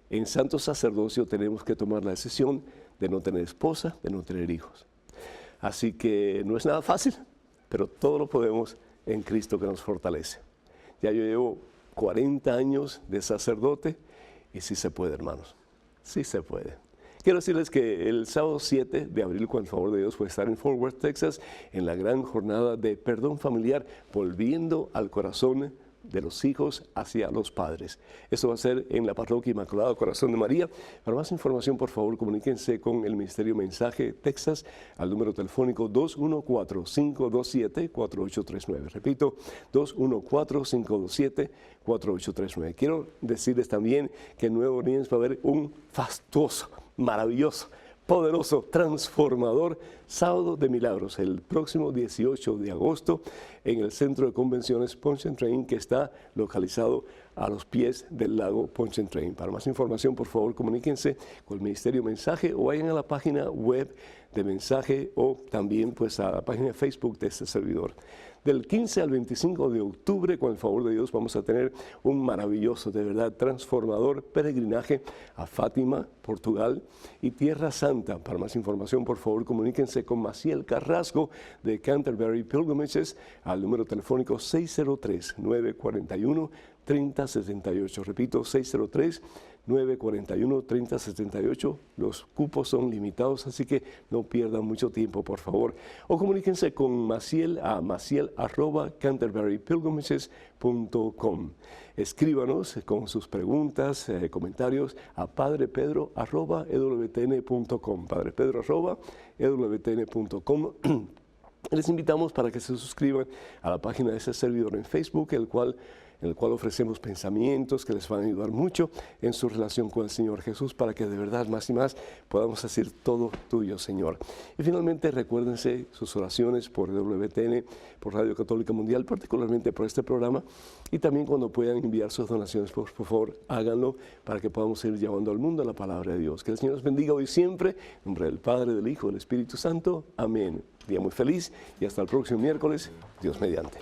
En santo sacerdocio tenemos que tomar la decisión de no tener esposa, de no tener hijos. Así que no es nada fácil, pero todo lo podemos en Cristo que nos fortalece. Ya yo llevo 40 años de sacerdote y sí se puede, hermanos, sí se puede. Quiero decirles que el sábado 7 de abril, con el favor de Dios, voy a estar en Fort Worth, Texas, en la gran jornada de perdón familiar, volviendo al corazón de los hijos hacia los padres. Esto va a ser en la Parroquia Inmaculado Corazón de María. Para más información, por favor, comuníquense con el Ministerio Mensaje Texas al número telefónico 214-527-4839. Repito, 214-527-4839. Quiero decirles también que en Nueva Orleans va a haber un fastuoso, maravilloso, poderoso, transformador Sábado de Milagros, el próximo 18 de agosto en el Centro de Convenciones Pontchartrain, que está localizado a los pies del lago Pontchartrain. Para más información, por favor, comuníquense con el Ministerio Mensaje o vayan a la página web de Mensaje o también pues a la página de Facebook de este servidor. Del 15 al 25 de octubre, con el favor de Dios, vamos a tener un maravilloso, de verdad, transformador peregrinaje a Fátima, Portugal y Tierra Santa. Para más información, por favor, comuníquense con Maciel Carrasco de Canterbury Pilgrimages al número telefónico 603-941-3078. Repito, 603-941-3078. Los cupos son limitados, así que no pierdan mucho tiempo, por favor. O comuníquense con Maciel a maciel@canterburypilgrimages.com. Escríbanos con sus preguntas, comentarios a padrepedro@ewtn.com. padrepedro@ewtn.com. Les invitamos para que se suscriban a la página de ese servidor en Facebook, en el cual ofrecemos pensamientos que les van a ayudar mucho en su relación con el Señor Jesús, para que de verdad más y más podamos decir todo tuyo, Señor. Y finalmente recuérdense sus oraciones por WTN, por Radio Católica Mundial, particularmente por este programa, y también cuando puedan enviar sus donaciones, por favor, háganlo para que podamos ir llevando al mundo la palabra de Dios. Que el Señor los bendiga hoy y siempre, en nombre del Padre, del Hijo y del Espíritu Santo. Amén. Día muy feliz y hasta el próximo miércoles, Dios mediante.